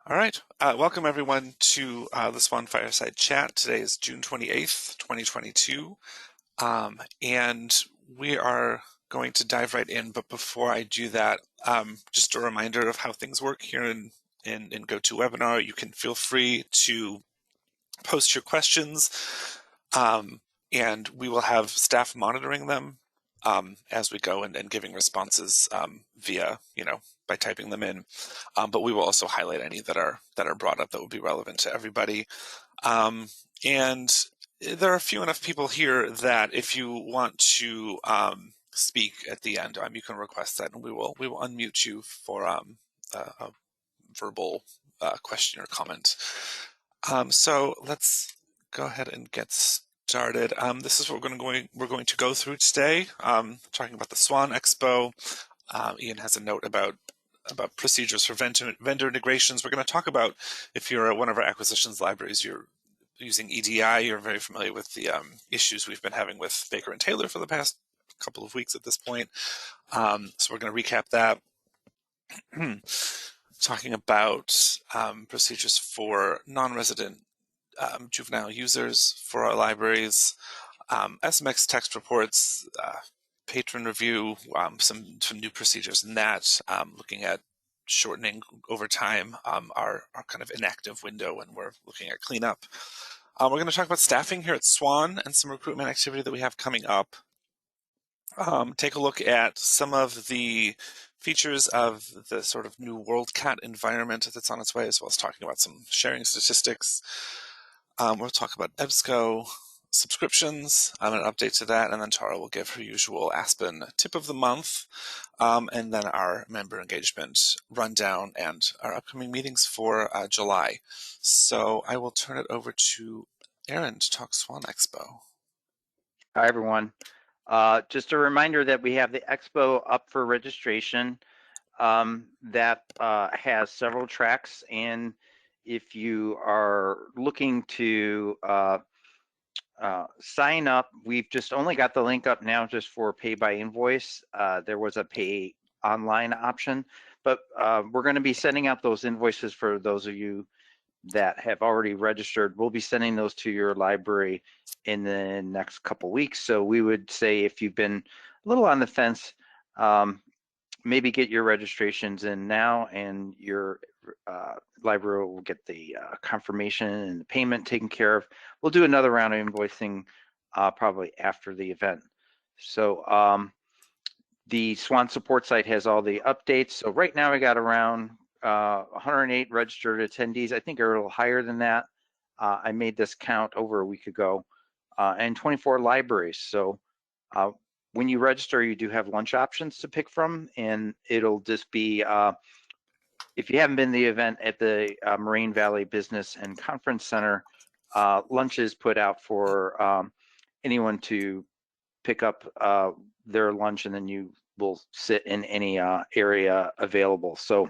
All right. Welcome everyone to this one Fireside Chat. Today is June 28th, 2022. And we are going to dive right in. But before I do that, just a reminder of how things work here in GoToWebinar. You can feel free to post your questions, and we will have staff monitoring them as we go and giving responses via, by typing them in. But we will also highlight any that are brought up that would be relevant to everybody. And there are a few enough people here that if you want to speak at the end, you can request that, and we will unmute you for a verbal question or comment. So let's go ahead and get started. This is what we're going to go through today. Talking about the Swan Expo. Ian has a note about procedures for vendor integrations. We're going to talk about if you're at one of our acquisitions libraries, you're using EDI, you're very familiar with the issues we've been having with Baker and Taylor for the past couple of weeks at this point. So we're going to recap that. Talking about procedures for non-resident juvenile users for our libraries, SMX text reports, patron review, some new procedures in that, looking at shortening over time our kind of inactive window when we're looking at cleanup. We're going to talk about staffing here at Swan and some recruitment activity that we have coming up. Take a look at some of the features of the sort of new WorldCat environment that's on its way, as well as talking about some sharing statistics. We'll talk about EBSCO subscriptions, an update to that, and then Tara will give her usual Aspen tip of the month, and then our member engagement rundown and our upcoming meetings for July. So I will turn it over to Aaron to talk Swan Expo. Hi, everyone. Just a reminder that we have the Expo up for registration. That has several tracks, and if you are looking to sign up, we've just only got the link up now just for pay by invoice. There was a pay online option, but we're going to be sending out those invoices for those of you that have already registered. We'll be sending those to your library in the next couple weeks. So we would say if you've been a little on the fence, maybe get your registrations in now, and your library will get the confirmation and the payment taken care of. We'll do another round of invoicing probably after the event. So the Swan support site has all the updates. So right now we got around 108 registered attendees. I think are a little higher than that. I made this count over a week ago, and 24 libraries. So when you register, you do have lunch options to pick from, and it'll just be, if you haven't been to the event at the Moraine Valley Business and Conference Center, lunch is put out for anyone to pick up their lunch, and then you will sit in any area available. So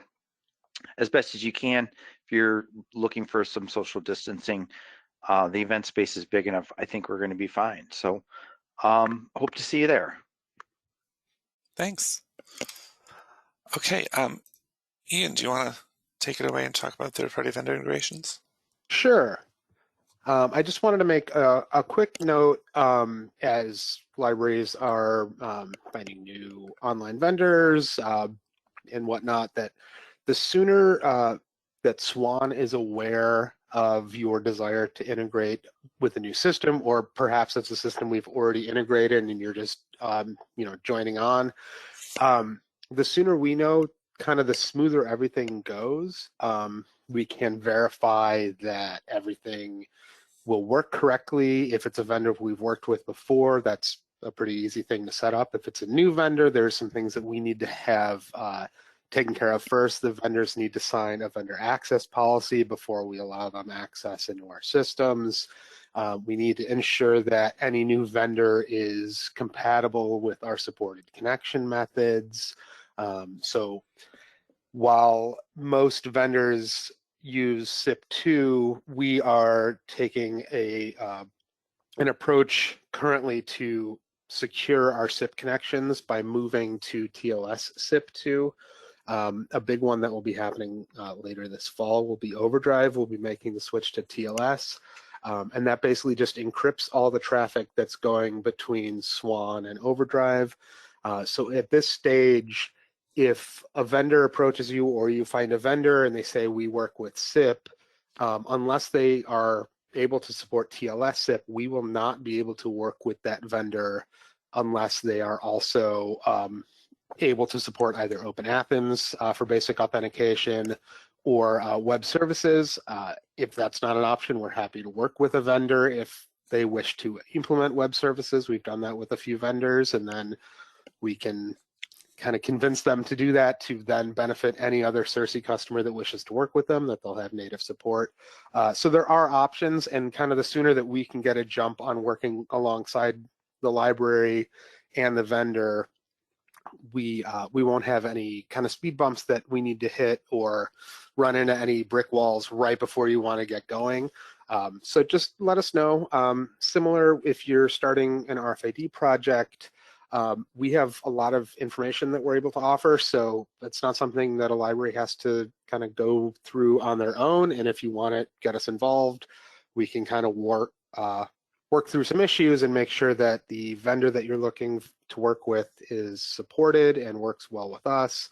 as best as you can, if you're looking for some social distancing, the event space is big enough. I think we're going to be fine. So hope to see you there. Thanks. Okay, Ian, do you want to take it away and talk about third-party vendor integrations? Sure. I just wanted to make a quick note as libraries are finding new online vendors and whatnot, that the sooner that Swan is aware of your desire to integrate with a new system, or perhaps it's a system we've already integrated and you're just joining on, the sooner we know, kind of the smoother everything goes. We can verify that everything will work correctly. If it's a vendor we've worked with before, that's a pretty easy thing to set up. If it's a new vendor, there's some things that we need to have taken care of first. The vendors need to sign a vendor access policy before we allow them access into our systems. We need to ensure that any new vendor is compatible with our supported connection methods. So while most vendors use SIP2, we are taking an approach currently to secure our SIP connections by moving to TLS SIP2. A big one that will be happening later this fall will be Overdrive. We'll be making the switch to TLS. And that basically just encrypts all the traffic that's going between Swan and Overdrive. So at this stage, if a vendor approaches you or you find a vendor and they say we work with SIP, unless they are able to support TLS SIP, we will not be able to work with that vendor unless they are also able to support either OpenAthens for basic authentication or web services. If that's not an option, we're happy to work with a vendor if they wish to implement web services. We've done that with a few vendors, and then we can kind of convince them to do that to then benefit any other CERSI customer that wishes to work with them, that they'll have native support. So there are options, and kind of the sooner that we can get a jump on working alongside the library and the vendor, we won't have any kind of speed bumps that we need to hit or run into any brick walls right before you want to get going. So just let us know. Similar if you're starting an RFID project, we have a lot of information that we're able to offer, so it's not something that a library has to kind of go through on their own. And if you want to get us involved, we can kind of work through some issues and make sure that the vendor that you're looking to work with is supported and works well with us.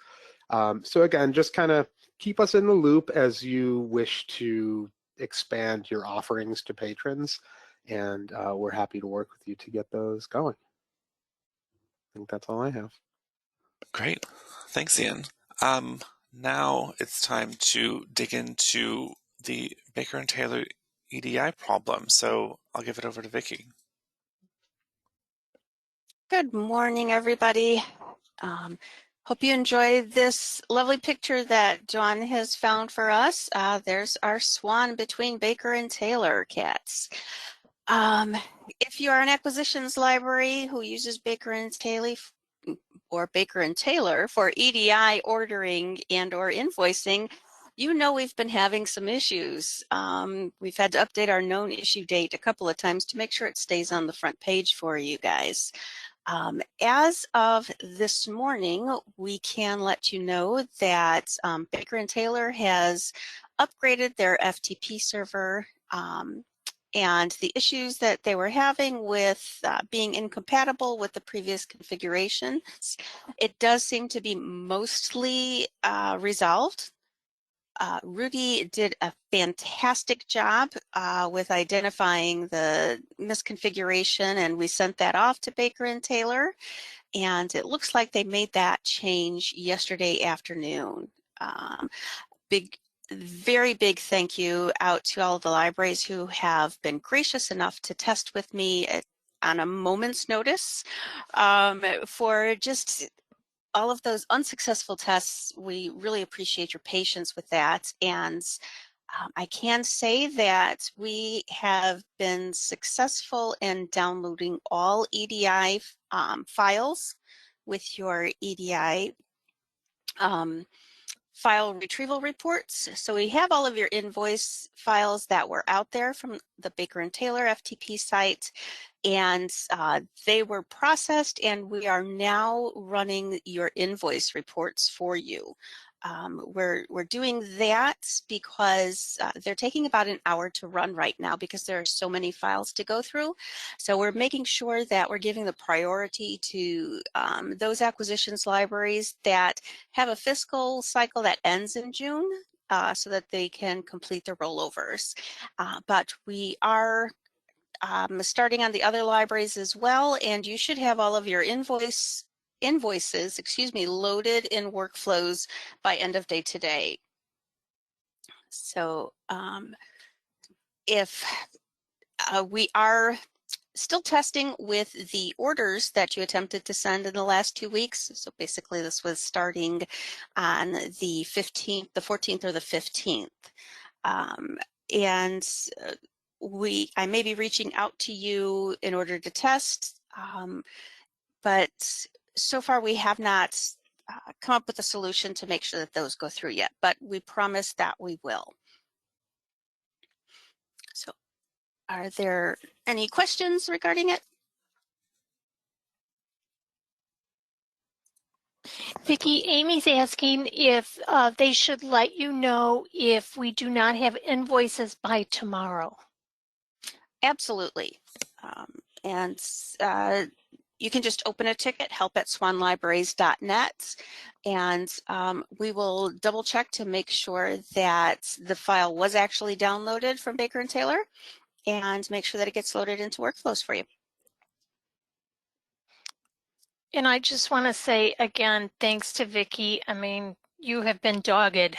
So again, just kind of keep us in the loop as you wish to expand your offerings to patrons, and we're happy to work with you to get those going. I think that's all I have. Great. Thanks, Ian. Now it's time to dig into the Baker and Taylor EDI problem. So I'll give it over to Vicki. Good morning, everybody. Hope you enjoy this lovely picture that John has found for us. There's our swan between Baker and Taylor cats. If you are an acquisitions library who uses Baker and Taylor for EDI ordering and or invoicing, you know we've been having some issues. We've had to update our known issue date a couple of times to make sure it stays on the front page for you guys. As of this morning, we can let you know that Baker and Taylor has upgraded their FTP server, and the issues that they were having with being incompatible with the previous configurations, it does seem to be mostly resolved. Rudy did a fantastic job with identifying the misconfiguration, and we sent that off to Baker and Taylor, and it looks like they made that change yesterday afternoon. Very big thank you out to all of the libraries who have been gracious enough to test with me on a moment's notice for just all of those unsuccessful tests. We really appreciate your patience with that. And I can say that we have been successful in downloading all EDI files with your EDI file retrieval reports. So we have all of your invoice files that were out there from the Baker and Taylor FTP site, and they were processed, and we are now running your invoice reports for you. We're doing that because they're taking about an hour to run right now because there are so many files to go through. So we're making sure that we're giving the priority to those acquisitions libraries that have a fiscal cycle that ends in June so that they can complete their rollovers. But we are starting on the other libraries as well, and you should have all of your invoices, loaded in workflows by end of day today. So if we are still testing with the orders that you attempted to send in the last 2 weeks. So basically this was starting on the 15th, the 14th or the 15th. I may be reaching out to you in order to test, but so far we have not come up with a solution to make sure that those go through yet, but we promise that we will. So are there any questions regarding it? Vicki, Amy's asking if they should let you know if we do not have invoices by tomorrow. Absolutely. And you can just open a ticket, help@swanlibraries.net, and we will double check to make sure that the file was actually downloaded from Baker and Taylor and make sure that it gets loaded into workflows for you. And I just want to say again, thanks to Vicki. I mean, you have been dogged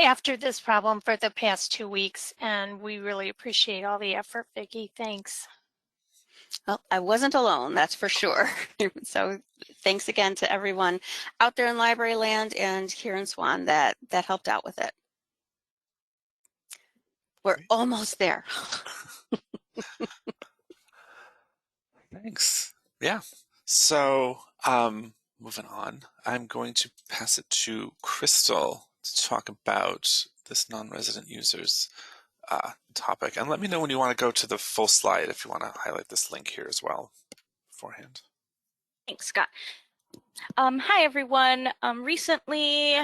after this problem for the past 2 weeks, and we really appreciate all the effort, Vicki. Thanks. Well, I wasn't alone, that's for sure. So thanks again to everyone out there in library land and here in Swan that helped out with it. We're almost there. Thanks. Yeah. So, moving on, I'm going to pass it to Crystal to talk about this non-resident users topic. And let me know when you want to go to the full slide if you want to highlight this link here as well beforehand. Thanks, Scott. Hi, everyone. Recently,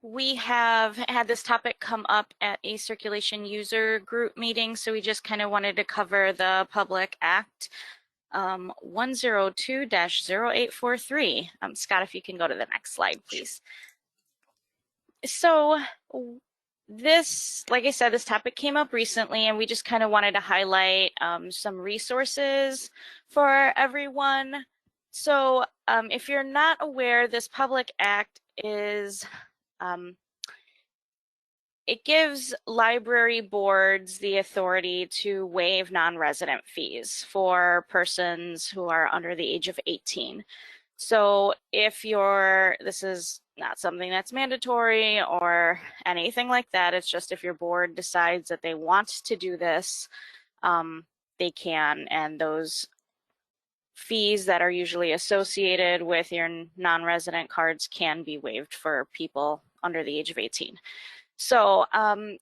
we have had this topic come up at a circulation user group meeting, so we just kind of wanted to cover the Public Act 102-0843. Scott, if you can go to the next slide, please. So this, like I said, this topic came up recently, and we just kind of wanted to highlight some resources for everyone. So if you're not aware, this Public Act is, it gives library boards the authority to waive non-resident fees for persons who are under the age of 18. So if this is not something that's mandatory or anything like that, it's just if your board decides that they want to do this, they can, and those fees that are usually associated with your non-resident cards can be waived for people under the age of 18. So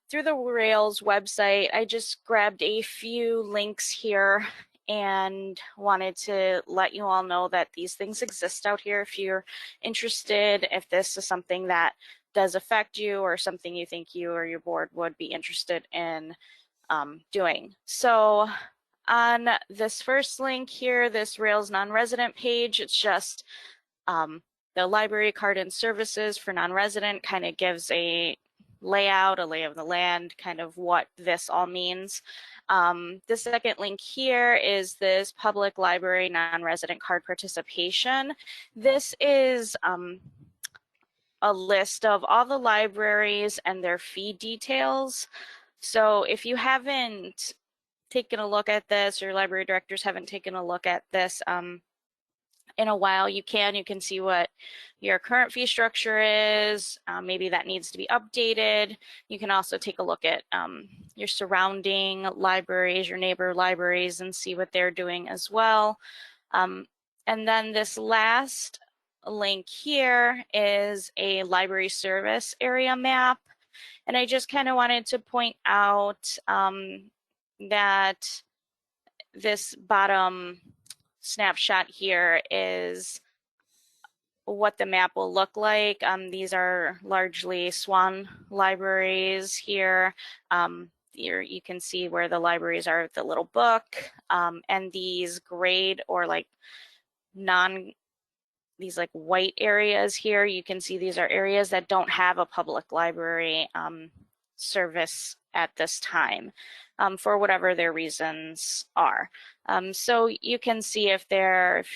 through the Rails website, I just grabbed a few links here and wanted to let you all know that these things exist out here if you're interested, if this is something that does affect you or something you think you or your board would be interested in doing. So on this first link here, this Rails non-resident page, it's just the library card and services for non-resident, kind of gives a layout, a lay of the land, kind of what this all means. The second link here is this public library non-resident card participation. This is a list of all the libraries and their fee details. So if you haven't taken a look at this, or library directors haven't taken a look at this in a while, you can see what your current fee structure is. Maybe that needs to be updated. You can also take a look at your surrounding libraries, your neighbor libraries, and see what they're doing as well. And then this last link here is a library service area map. And I just kind of wanted to point out that this bottom snapshot here is what the map will look like. These are largely Swan libraries here. You can see where the libraries are with the little book, and these grayed or like these like white areas here, you can see these are areas that don't have a public library service at this time, for whatever their reasons are. So you can see if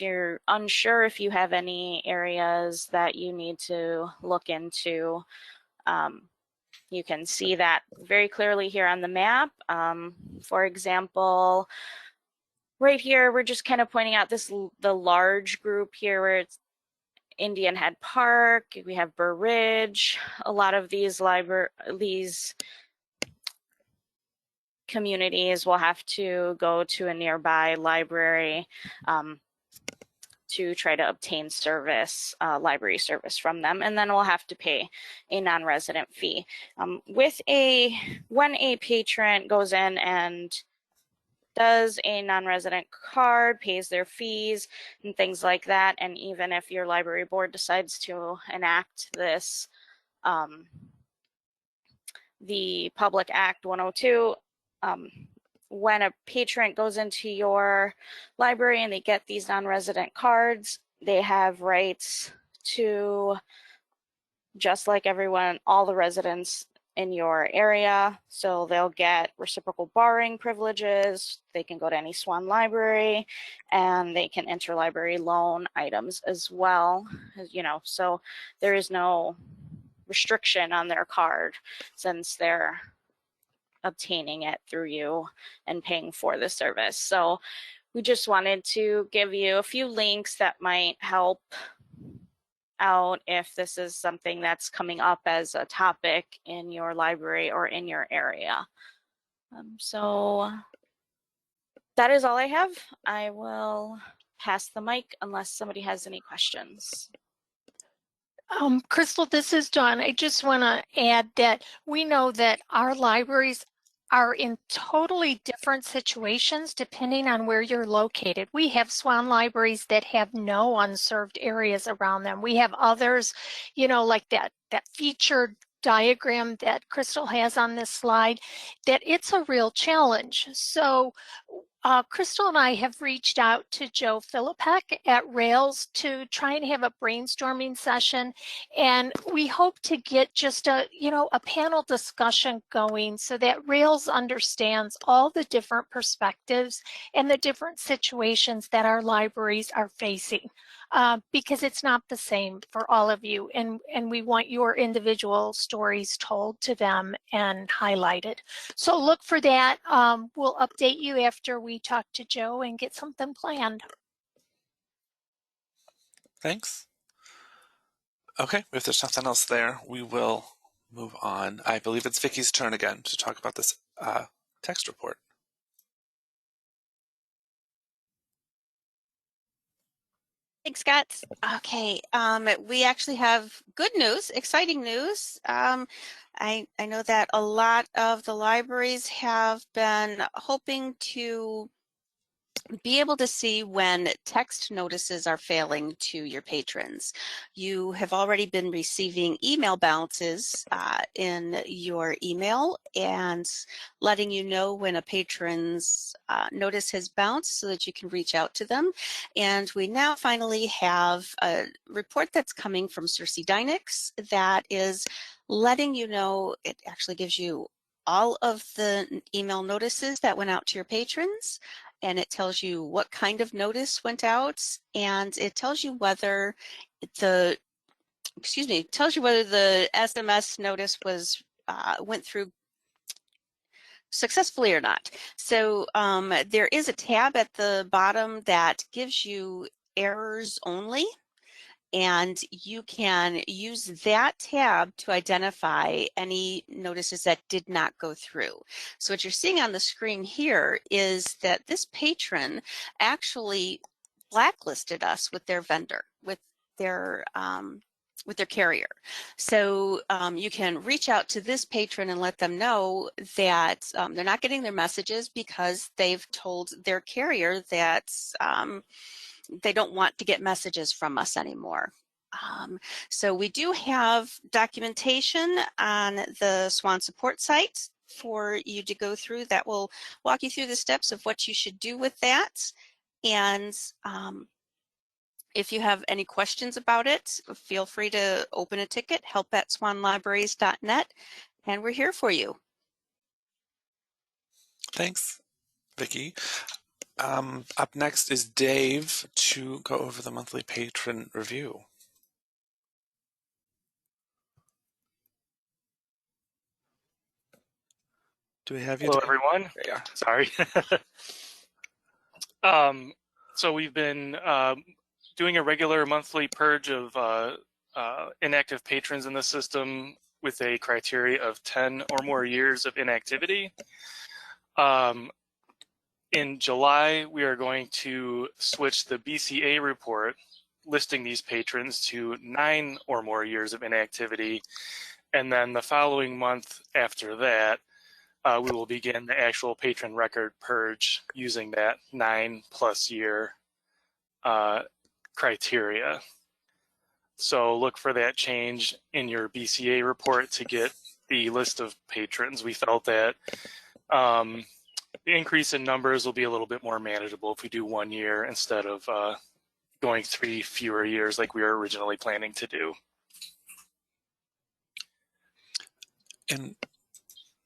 you're unsure if you have any areas that you need to look into, you can see that very clearly here on the map. For example, right here, we're just kind of pointing out the large group here where it's Indian Head Park, we have Burr Ridge. A lot of these communities will have to go to a nearby library to try to obtain library service from them, and then we'll have to pay a non-resident fee. When a patron goes in and does a non-resident card, pays their fees and things like that. And even if your library board decides to enact this, the Public Act 102, when a patron goes into your library and they get these non-resident cards, they have rights to, just like everyone, all the residents in your area. So they'll get reciprocal borrowing privileges. They can go to any Swan library, and they can interlibrary loan items as well. You know, so there is no restriction on their card since they're obtaining it through you and paying for the service. So we just wanted to give you a few links that might help out if this is something that's coming up as a topic in your library or in your area. So that is all I have. I will pass the mic unless somebody has any questions. Crystal, this is Dawn. I just want to add that we know that our libraries are in totally different situations depending on where you're located. We have Swan libraries that have no unserved areas around them. We have others, you know, like that featured diagram that Crystal has on this slide, that it's a real challenge. So Crystal and I have reached out to Joe Philippek at Rails to try and have a brainstorming session, and we hope to get just a panel discussion going so that Rails understands all the different perspectives and the different situations that our libraries are facing, because it's not the same for all of you, and we want your individual stories told to them and highlighted. So look for that. We'll update you after we talk to Joe and get something planned. Thanks. Okay, if there's nothing else there, we will move on. I believe it's Vicky's turn again to talk about this text report. Thanks, Scott. Okay, we actually have good news, exciting news. I know that a lot of the libraries have been hoping to be able to see when text notices are failing to your patrons. You have already been receiving email bounces in your email and letting you know when a patron's notice has bounced so that you can reach out to them. And we now finally have a report that's coming from Circe Dynix that is letting you know, it actually gives you all of the email notices that went out to your patrons, and it tells you what kind of notice went out, and it tells you whether the SMS notice was went through successfully or not. So there is a tab at the bottom that gives you errors only, and you can use that tab to identify any notices that did not go through. So what you're seeing on the screen here is that this patron actually blacklisted us with their vendor, with their carrier. So you can reach out to this patron and let them know that they're not getting their messages because they've told their carrier that they don't want to get messages from us anymore. So we do have documentation on the Swan support site for you to go through that will walk you through the steps of what you should do with that. And if you have any questions about it, feel free to open a ticket, help@swanlibraries.net, and we're here for you. Thanks, Vicky. Up next is Dave to go over the monthly patron review. Do we have you? Hello, Dave? everyone. There you are. Sorry. So we've been doing a regular monthly purge of inactive patrons in the system with a criteria of 10 or more years of inactivity. In July, we are going to switch the BCA report listing these patrons to 9 or more years of inactivity. And then the following month after that, we will begin the actual patron record purge using that 9+ year criteria. So look for that change in your BCA report to get the list of patrons. We felt that the increase in numbers will be a little bit more manageable if we do 1 year instead of going 3 fewer years like we were originally planning to do. And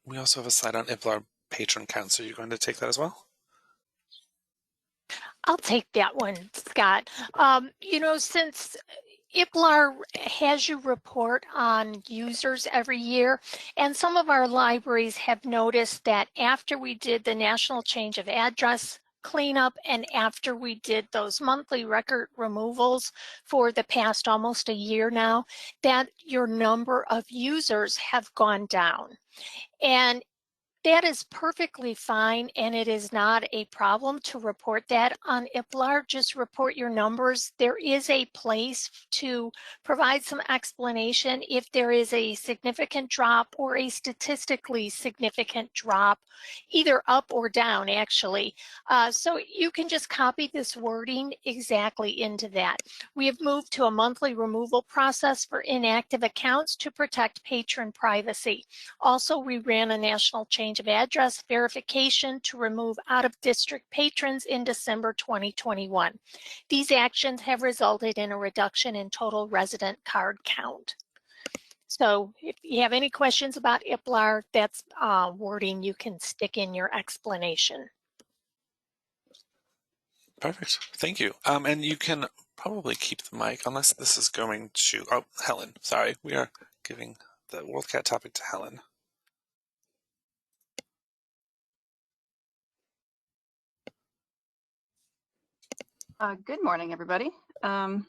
we also have a slide on IPLAR patron counts. Are you going to take that as well? I'll take that one, Scott. You know, since IPLAR has you report on users every year, and some of our libraries have noticed that after we did the national change of address cleanup and after we did those monthly record removals for the past almost a year now, that your number of users have gone down. And that is perfectly fine, and it is not a problem to report that on IPLAR. Just report your numbers. There is a place to provide some explanation if there is a significant drop or a statistically significant drop, either up or down, actually. So you can just copy this wording exactly into that. We have moved to a monthly removal process for inactive accounts to protect patron privacy. Also, we ran a national change of address verification to remove out-of-district patrons in December 2021. These actions have resulted in a reduction in total resident card count. So if you have any questions about IPLAR, that's wording you can stick in your explanation. Perfect. Thank you. And you can probably keep the mic unless this is going to, oh, Helen, sorry. We are giving the WorldCat topic to Helen. Good morning, everybody. Dawn,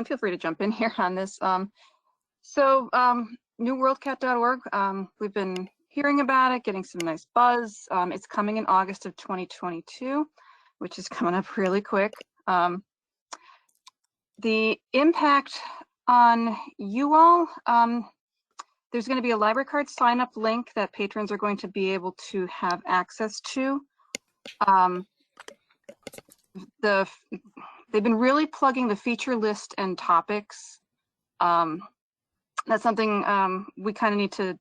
feel free to jump in here on this. newworldcat.org, we've been hearing about it, getting some nice buzz. It's coming in August of 2022, which is coming up really quick. The impact on you all, there's going to be a library card sign up link that patrons are going to be able to have access to. They've been really plugging the feature list and topics. That's something we kind of need to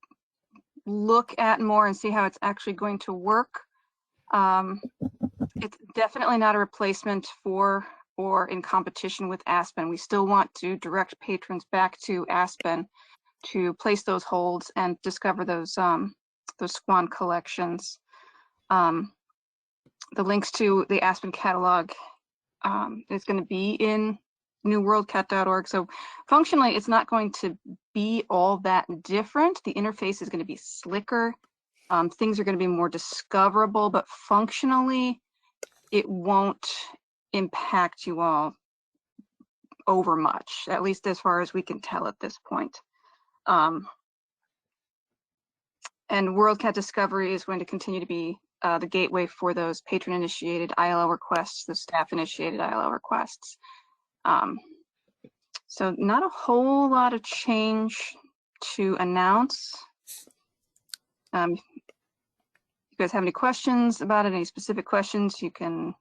look at more and see how it's actually going to work. It's definitely not a replacement for or in competition with Aspen. We still want to direct patrons back to Aspen to place those holds and discover those Swan collections. The links to the Aspen catalog is going to be in newworldcat.org. So functionally, it's not going to be all that different. The interface is going to be slicker. Things are going to be more discoverable, but functionally, it won't impact you all over much, at least as far as we can tell at this point. And WorldCat Discovery is going to continue to be the gateway for those patron-initiated ILL requests, the staff-initiated ILL requests. So not a whole lot of change to announce. If you guys have any questions about it, any specific questions, you can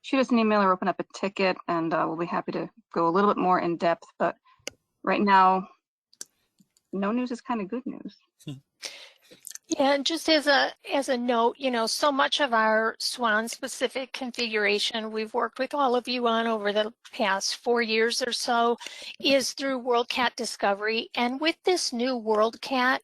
shoot us an email or open up a ticket, and we'll be happy to go a little bit more in depth. But right now, no news is kind of good news. Yeah, and just as a note, you know, so much of our Swan specific configuration we've worked with all of you on over the past 4 years or so is through WorldCat Discovery. And with this new WorldCat,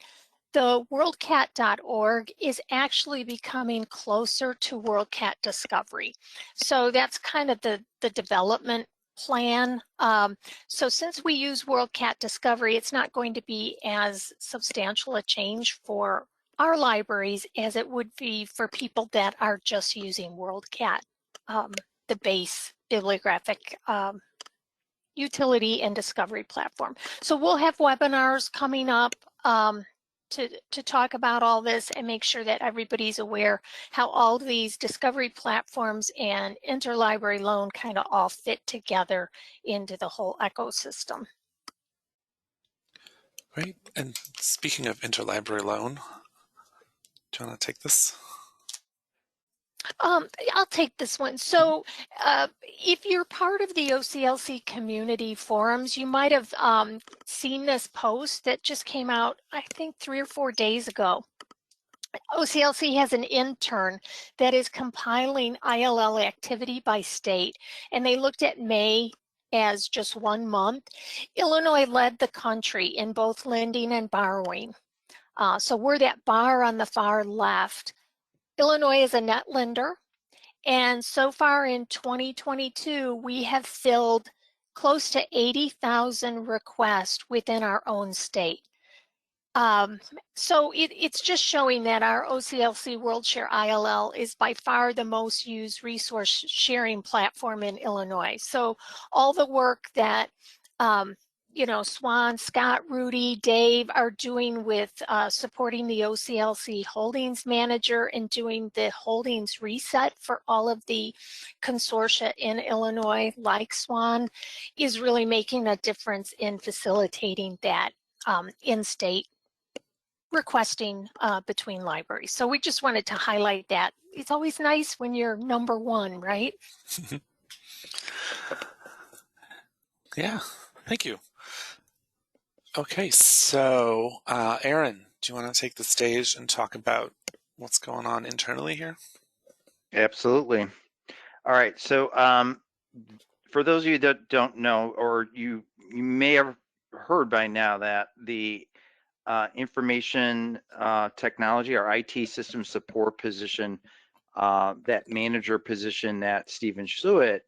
the worldcat.org is actually becoming closer to WorldCat Discovery. So that's kind of the development plan. So since we use WorldCat Discovery, it's not going to be as substantial a change for our libraries as it would be for people that are just using WorldCat, the base bibliographic utility and discovery platform. So we'll have webinars coming up to talk about all this and make sure that everybody's aware how all these discovery platforms and interlibrary loan kind of all fit together into the whole ecosystem. Great. And speaking of interlibrary loan, do you want to take this? I'll take this one. So if you're part of the OCLC community forums, you might have seen this post that just came out, I think 3 or 4 days ago. OCLC has an intern that is compiling ILL activity by state, and they looked at May as just 1 month. Illinois led the country in both lending and borrowing. So we're that bar on the far left. Illinois is a net lender. And so far in 2022, we have filled close to 80,000 requests within our own state. So it's just showing that our OCLC WorldShare ILL is by far the most used resource sharing platform in Illinois. So all the work that Swan, Scott, Rudy, Dave are doing with supporting the OCLC Holdings Manager and doing the Holdings Reset for all of the consortia in Illinois, like Swan, is really making a difference in facilitating that in-state requesting between libraries. So we just wanted to highlight that. It's always nice when you're number one, right? Yeah, thank you. Okay, so Aaron, do you want to take the stage and talk about what's going on internally here? Absolutely. All right. So for those of you that don't know, or you may have heard by now that the information technology, or IT system support position, that manager position that Stephen Schuett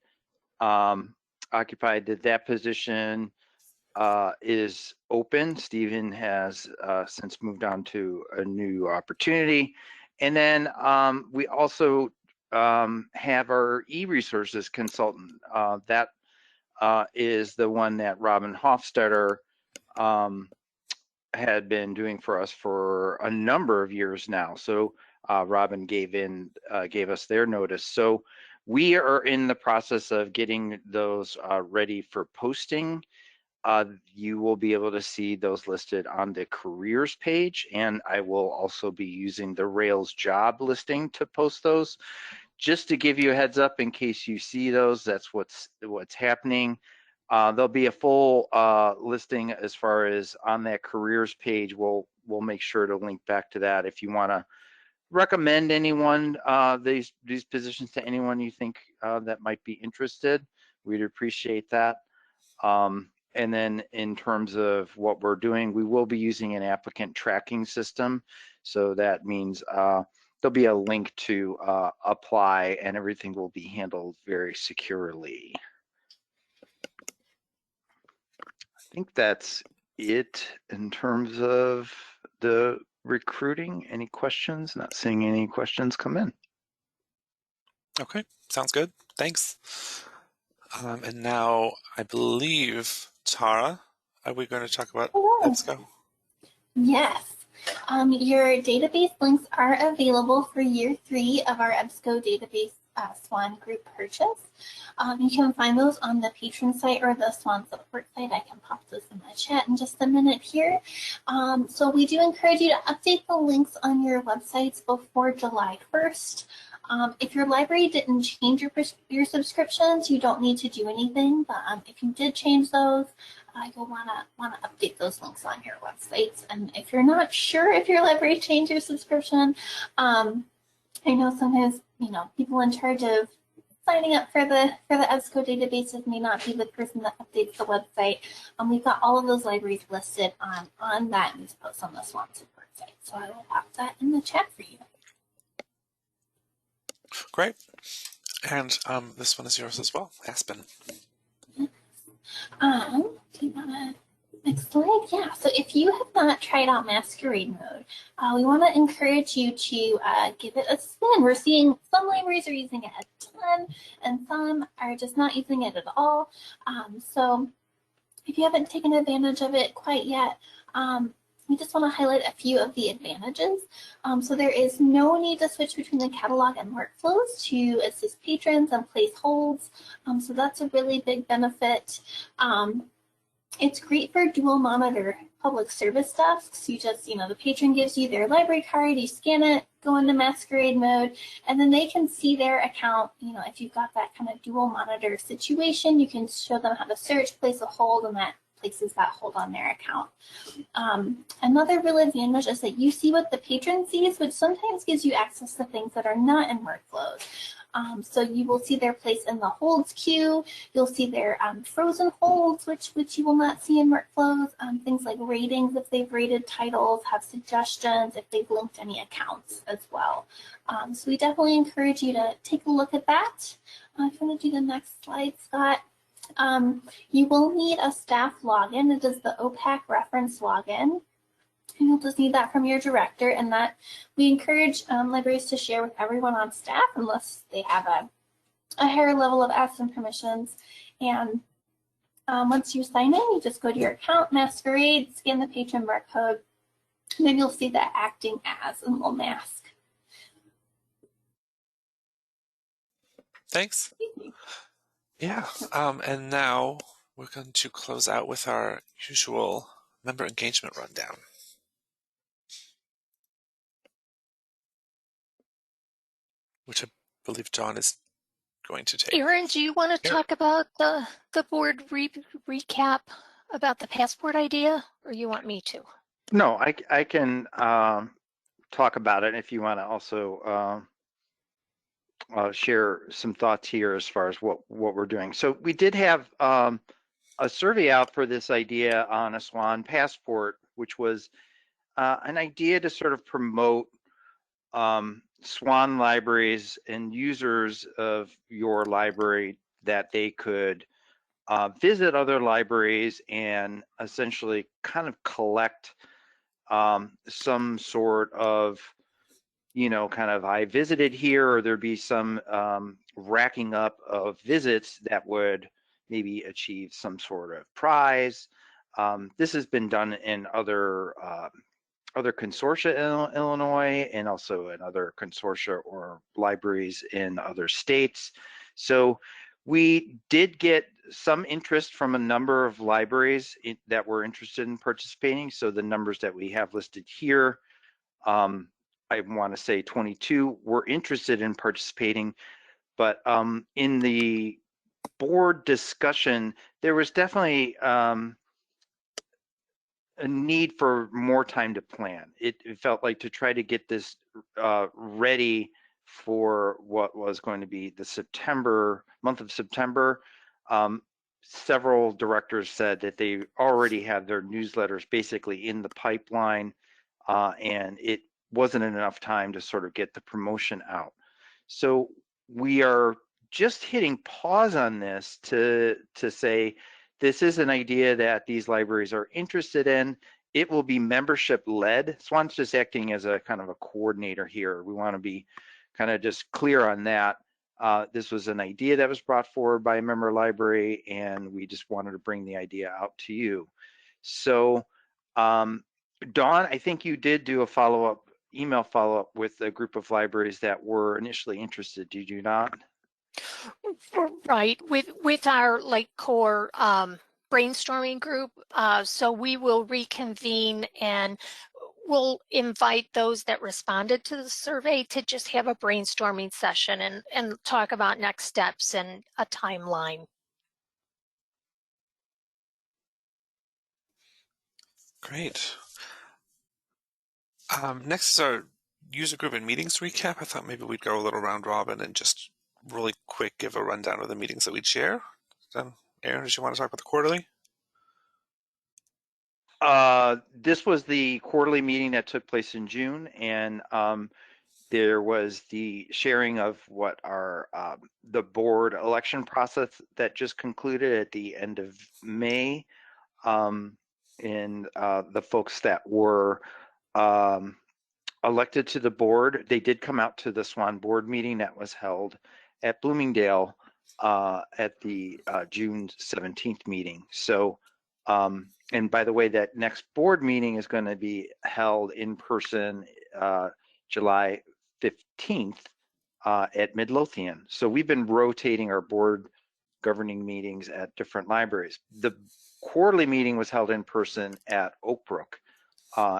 occupied, that position is open. Stephen has since moved on to a new opportunity. And then we also have our e-resources consultant. That is the one that Robin Hofstetter had been doing for us for a number of years now. So Robin gave us their notice. So we are in the process of getting those ready for posting. You will be able to see those listed on the careers page, and I will also be using the Rails job listing to post those. Just to give you a heads up in case you see those, that's what's happening. There'll be a full listing as far as on that careers page. We'll make sure to link back to that if you want to recommend anyone, these positions to anyone you think that might be interested. We'd appreciate that. And then in terms of what we're doing, we will be using an applicant tracking system. So that means there'll be a link to apply, and everything will be handled very securely. I think that's it in terms of the recruiting. Any questions? Not seeing any questions come in. Okay, sounds good. Thanks. And now I believe, Tara, are we going to talk about EBSCO? Yes. Your database links are available for year 3 of our EBSCO database Swan group purchase. You can find those on the patron site or the Swan support site. I can pop those in the chat in just a minute here. So we do encourage you to update the links on your websites before July 1st. If your library didn't change your subscriptions, you don't need to do anything. But if you did change those, you'll want to update those links on your websites. And if you're not sure if your library changed your subscription, I know sometimes people in charge of signing up for the EBSCO databases may not be the person that updates the website. We've got all of those libraries listed on that news post on the Swan support site. So I will pop that in the chat for you. Great. And this one is yours as well, Aspen. Next slide. Yeah, so if you have not tried out Masquerade Mode, we want to encourage you to give it a spin. We're seeing some libraries are using it a ton, and some are just not using it at all. So if you haven't taken advantage of it quite yet, we just want to highlight a few of the advantages. So there is no need to switch between the catalog and workflows to assist patrons and place holds. So that's a really big benefit. It's great for dual monitor public service desks. You just, the patron gives you their library card, you scan it, go into masquerade mode, and then they can see their account. You know, if you've got that kind of dual monitor situation, you can show them how to search, place a hold, and that places that hold on their account. Another real advantage is that you see what the patron sees, which sometimes gives you access to things that are not in workflows. So you will see their place in the holds queue. You'll see their frozen holds, which you will not see in workflows. Things like ratings, if they've rated titles, have suggestions, if they've linked any accounts as well. So we definitely encourage you to take a look at that. If you want to do the next slide, Scott. You will need a staff login. It is the OPAC reference login. And you'll just need that from your director, and that we encourage libraries to share with everyone on staff unless they have a higher level of access and permissions. And once you sign in, you just go to your account, Masquerade, scan the patron barcode, and then you'll see that acting as a little mask. Thanks. Yeah, and now we're going to close out with our usual member engagement rundown. Which I believe John is going to take. Erin, do you want to talk about the board recap about the passport idea, or you want me to? No, I can talk about it if you want to also share some thoughts here as far as what we're doing. So we did have a survey out for this idea on a SWAN passport, which was an idea to sort of promote SWAN libraries and users of your library, that they could visit other libraries and essentially kind of collect some sort of, you know, kind of I visited here, or there'd be some racking up of visits that would maybe achieve some sort of prize. This has been done in other consortia in Illinois, and also in other consortia or libraries in other states. So we did get some interest from a number of libraries that were interested in participating. So the numbers that we have listed here, I want to say 22 were interested in participating, but in the board discussion, there was definitely a need for more time to plan. It felt like to try to get this ready for what was going to be the month of September. Several directors said that they already had their newsletters basically in the pipeline, and it wasn't enough time to sort of get the promotion out. So we are just hitting pause on this to say, this is an idea that these libraries are interested in. It will be membership led. SWAN's just acting as a kind of a coordinator here. We want to be kind of just clear on that. This was an idea that was brought forward by a member library, and we just wanted to bring the idea out to you. So Dawn, I think you did do a email follow-up with a group of libraries that were initially interested, did you not? Right, with our core brainstorming group. So we will reconvene, and we'll invite those that responded to the survey to just have a brainstorming session and talk about next steps and a timeline. Great. Next is our user group and meetings recap. I thought maybe we'd go a little round robin and just really quick give a rundown of the meetings that we'd share. Erin, did you want to talk about the quarterly? This was the quarterly meeting that took place in June, and there was the sharing of what our the board election process that just concluded at the end of May, and the folks that were elected to the board, they did come out to the SWAN board meeting that was held at Bloomingdale at the June 17th meeting. So, and by the way, that next board meeting is going to be held in person July 15th at Midlothian. So we've been rotating our board governing meetings at different libraries. The quarterly meeting was held in person at Oak Brook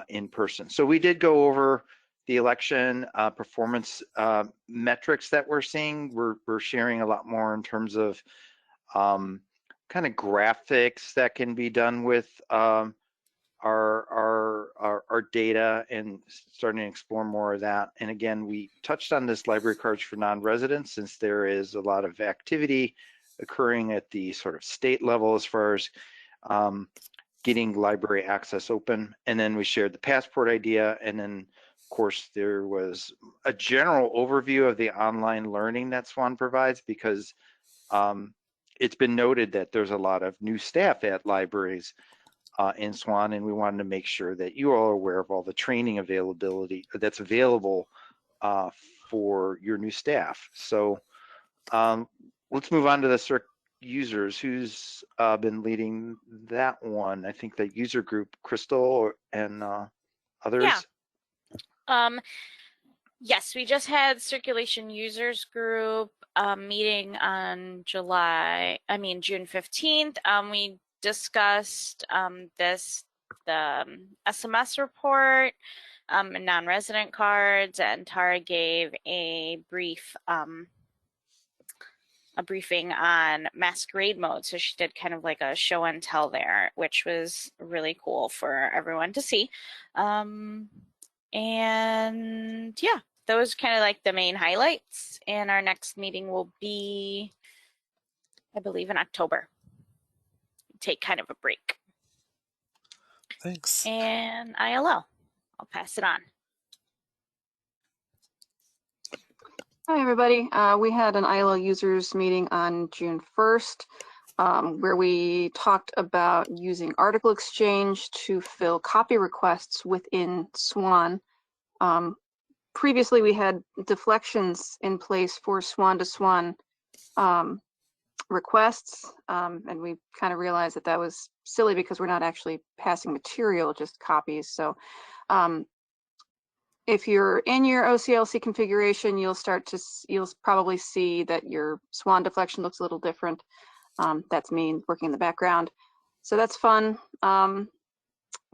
in person. So we did go over the election performance metrics that we're seeing. We're sharing a lot more in terms of kind of graphics that can be done with our data, and starting to explore more of that. And again, we touched on this library cards for non-residents, since there is a lot of activity occurring at the sort of state level as far as getting library access open. And then we shared the passport idea, and then of course there was a general overview of the online learning that SWAN provides, because it's been noted that there's a lot of new staff at libraries in SWAN, and we wanted to make sure that you all are aware of all the training availability that's available for your new staff. So let's move on to the CERC users. Who's been leading that one? I think the user group, Crystal and others. Yeah. Yes, we just had circulation users group meeting on June 15th. We discussed the SMS report, and non-resident cards, and Tara gave a briefing on masquerade mode. So she did kind of like a show and tell there, which was really cool for everyone to see. And yeah, those kind of like the main highlights. And our next meeting will be, I believe, in October. Take kind of a break. Thanks. And ILL, I'll pass it on. Hi, everybody. We had an ILL users meeting on June 1st, where we talked about using Article Exchange to fill copy requests within SWAN. Previously, we had deflections in place for SWAN to SWAN requests, and we kind of realized that that was silly because we're not actually passing material, just copies. So if you're in your OCLC configuration, you'll probably see that your SWAN deflection looks a little different. That's me working in the background. So that's fun.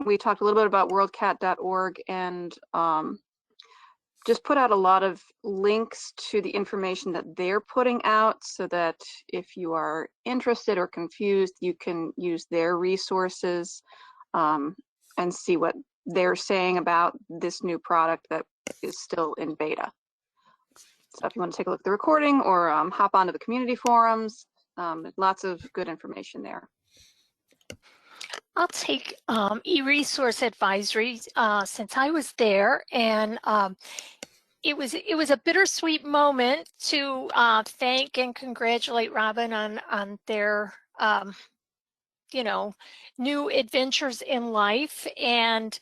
We talked a little bit about worldcat.org, and just put out a lot of links to the information that they're putting out, so that if you are interested or confused, you can use their resources and see what they're saying about this new product that is still in beta. So if you want to take a look at the recording or hop onto the community forums, lots of good information there. I'll take e-resource advisory since I was there, and it was a bittersweet moment to thank and congratulate Robin on their new adventures in life. And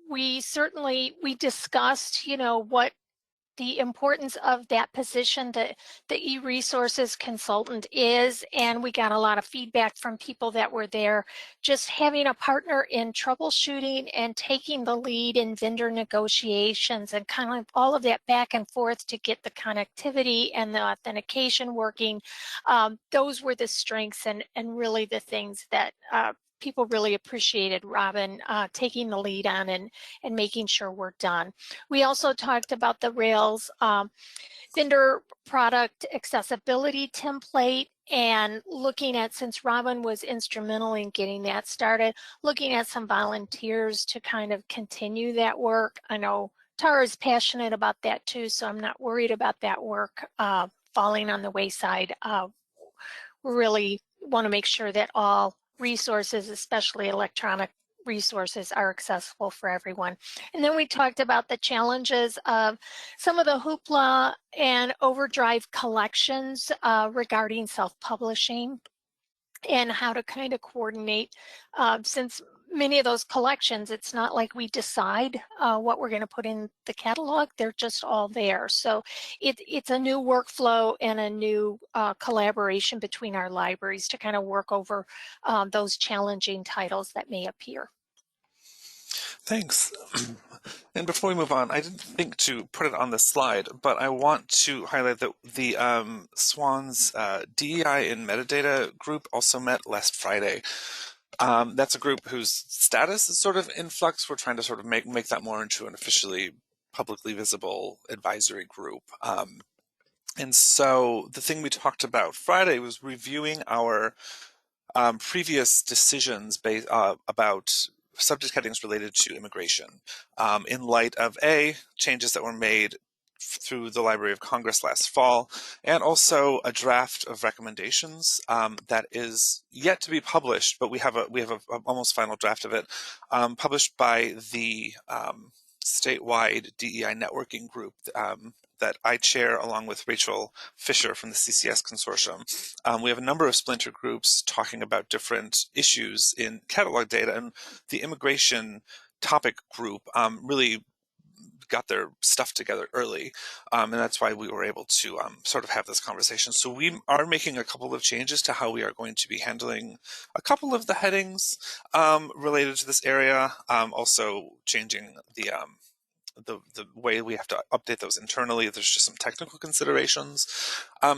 we discussed what the importance of that position that the e-resources consultant is, and we got a lot of feedback from people that were there. Just having a partner in troubleshooting and taking the lead in vendor negotiations and kind of all of that back and forth to get the connectivity and the authentication working, those were the strengths and really the things that people really appreciated Robin taking the lead on and making sure we're done. We also talked about the Rails vendor product accessibility template, and looking at, since Robin was instrumental in getting that started, looking at some volunteers to kind of continue that work. I know Tara is passionate about that too, so I'm not worried about that work falling on the wayside. We really want to make sure that all resources, especially electronic resources, are accessible for everyone. And then we talked about the challenges of some of the hoopla and overdrive collections regarding self-publishing, and how to kind of coordinate, since many of those collections, it's not like we decide what we're going to put in the catalog, they're just all there. So it's a new workflow and a new collaboration between our libraries to kind of work over those challenging titles that may appear. Thanks. And before we move on, I didn't think to put it on the slide, but I want to highlight that the SWAN's DEI in metadata group also met last Friday. That's a group whose status is sort of in flux. We're trying to sort of make that more into an officially publicly visible advisory group. And so the thing we talked about Friday was reviewing our previous decisions about subject headings related to immigration in light of changes that were made through the Library of Congress last fall, and also a draft of recommendations that is yet to be published, but we have a almost final draft of it published by the statewide DEI networking group that I chair along with Rachel Fisher from the CCS Consortium. We have a number of splinter groups talking about different issues in catalog data, and the immigration topic group really got their stuff together early, and that's why we were able to sort of have this conversation. So we are making a couple of changes to how we are going to be handling a couple of the headings related to this area, also changing the way we have to update those internally. There's just some technical considerations.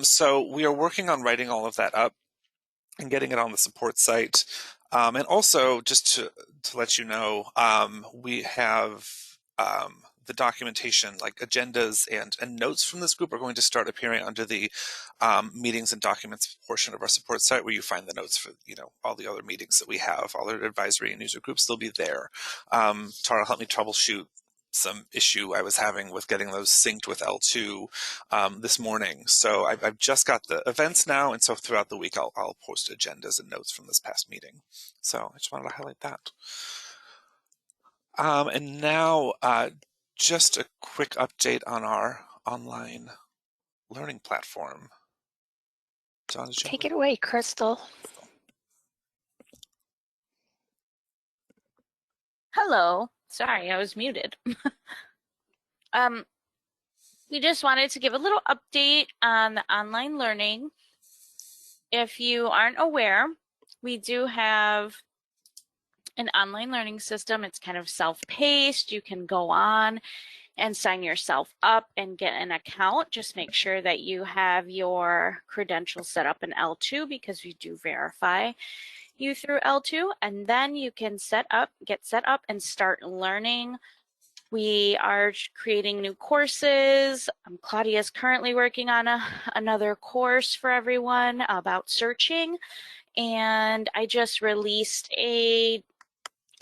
So we are working on writing all of that up and getting it on the support site. And also, just to let you know, we have the documentation, like agendas and notes from this group, are going to start appearing under the meetings and documents portion of our support site, where you find the notes for all the other meetings that we have, all our advisory and user groups. They'll be there. Tara helped me troubleshoot some issue I was having with getting those synced with L2 this morning. So I've just got the events now, and so throughout the week I'll post agendas and notes from this past meeting. So I just wanted to highlight that. And now just a quick update on our online learning platform. Dawn, Take it away, Crystal. Hello. Sorry, I was muted. We just wanted to give a little update on the online learning. If you aren't aware, we do have an online learning system. It's kind of self-paced. You can go on and sign yourself up and get an account. Just make sure that you have your credentials set up in L2, because we do verify you through L2, and then you can get set up and start learning. We are creating new courses. Claudia is currently working on another course for everyone about searching, and I just released a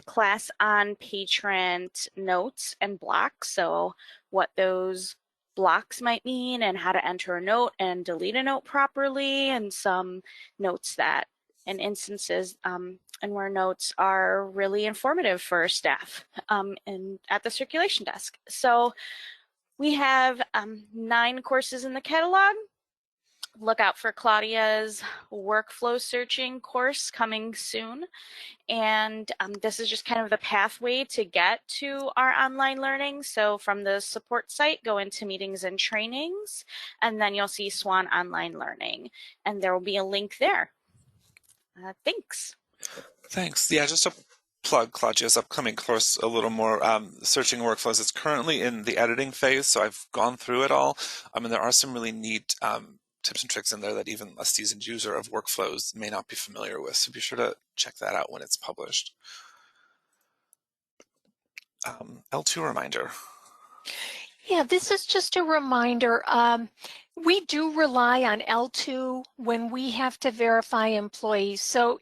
class on patron notes and blocks, so what those blocks might mean and how to enter a note and delete a note properly, and some notes that and instances and where notes are really informative for staff and at the circulation desk. So we have 9 courses in the catalog. Look out for Claudia's workflow searching course coming soon. And this is just kind of the pathway to get to our online learning. So from the support site, go into meetings and trainings, and then you'll see Swan Online Learning, and there will be a link there. Thanks. Thanks. Yeah, just to plug Claudia's upcoming course a little more, searching workflows. It's currently in the editing phase, so I've gone through it all. And there are some really neat tips and tricks in there that even a seasoned user of workflows may not be familiar with. So be sure to check that out when it's published. L2 reminder. Yeah, this is just a reminder. We do rely on L2 when we have to verify employees. So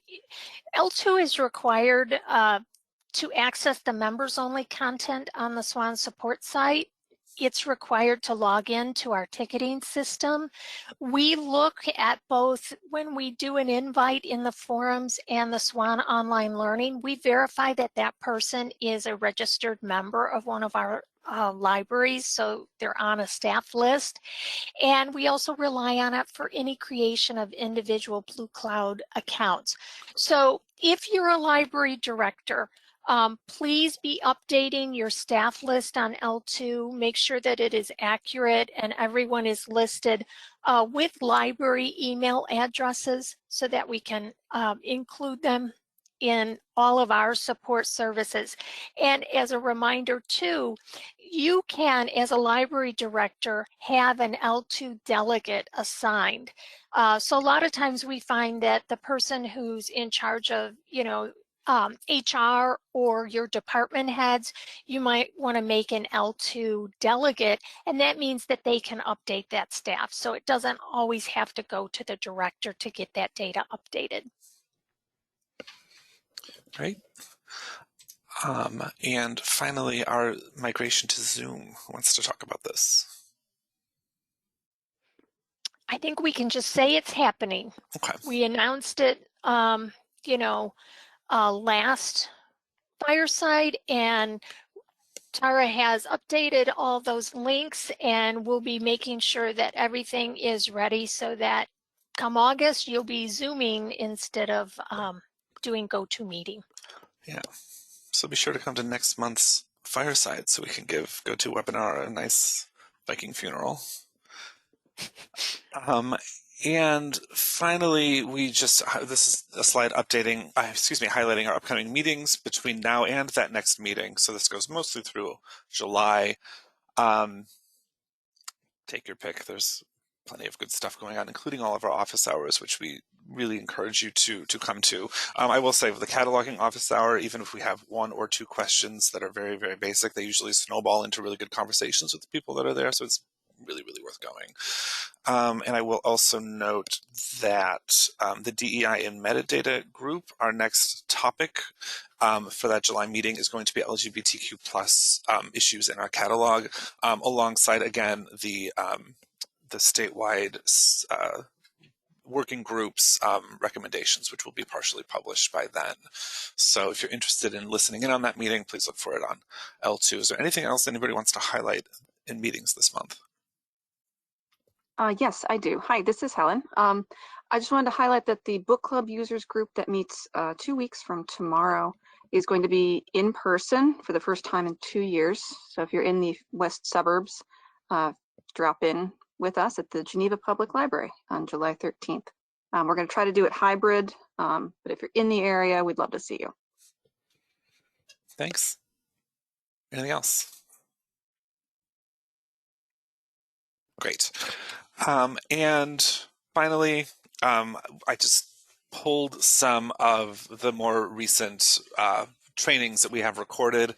L2 is required to access the members-only content on the SWAN support site. It's required to log in to our ticketing system. We look at both when we do an invite in the forums and the SWAN Online Learning. We verify that that person is a registered member of one of our libraries, so they're on a staff list. And we also rely on it for any creation of individual Blue Cloud accounts. So if you're a library director, please be updating your staff list on L2. Make sure that it is accurate and everyone is listed with library email addresses so that we can include them in all of our support services. And as a reminder too, you can, as a library director, have an L2 delegate assigned. So a lot of times we find that the person who's in charge of, HR or your department heads, you might want to make an L2 delegate, and that means that they can update that staff. So it doesn't always have to go to the director to get that data updated. Right. And finally, our migration to Zoom. Who wants to talk about this? I think we can just say it's happening. Okay. We announced it, last Fireside, and Tara has updated all those links, and we'll be making sure that everything is ready so that come August, you'll be Zooming instead of doing GoToMeeting. Yeah. So be sure to come to next month's Fireside so we can give GoToWebinar a nice Viking funeral. And finally, this is a slide highlighting our upcoming meetings between now and that next meeting. So this goes mostly through July. Take your pick. There's plenty of good stuff going on, including all of our office hours, which we really encourage you to come to. I will say, with the cataloging office hour, even if we have one or two questions that are very, very basic, they usually snowball into really good conversations with the people that are there. So it's really, really worth going. And I will also note that the DEI in metadata group, our next topic for that July meeting is going to be LGBTQ plus issues in our catalog, alongside, again, the statewide working groups recommendations, which will be partially published by then. So if you're interested in listening in on that meeting, please look for it on L2. Is there anything else anybody wants to highlight in meetings this month? Yes, I do. Hi, this is Helen. I just wanted to highlight that the book club users group that meets 2 weeks from tomorrow is going to be in person for the first time in 2 years. So if you're in the west suburbs, drop in with us at the Geneva Public Library on July 13th. We're going to try to do it hybrid, but if you're in the area, we'd love to see you. Thanks. Anything else? Great. And finally, I just pulled some of the more recent trainings that we have recorded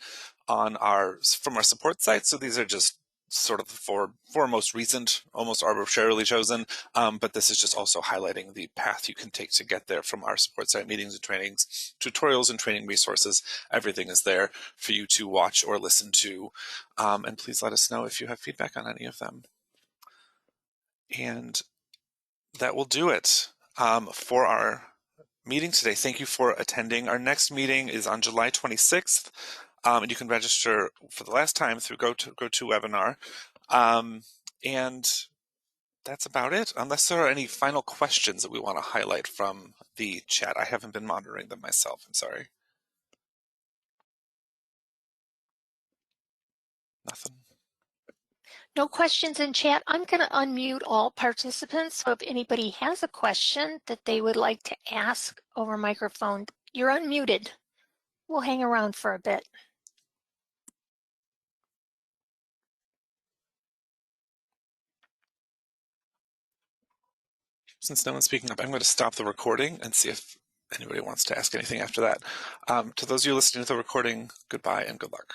from our support site. So these are just sort of the four most recent, almost arbitrarily chosen, but this is just also highlighting the path you can take to get there from our support site meetings and trainings, tutorials and training resources. Everything is there for you to watch or listen to. And please let us know if you have feedback on any of them. And that will do it for our meeting today. Thank you for attending. Our next meeting is on July 26th, and you can register for the last time through GoToWebinar. And that's about it, unless there are any final questions that we want to highlight from the chat. I haven't been monitoring them myself. I'm sorry. Nothing. No questions in chat. I'm going to unmute all participants. So if anybody has a question that they would like to ask over microphone, you're unmuted. We'll hang around for a bit. Since no one's speaking up, I'm going to stop the recording and see if anybody wants to ask anything after that. To those of you listening to the recording, goodbye and good luck.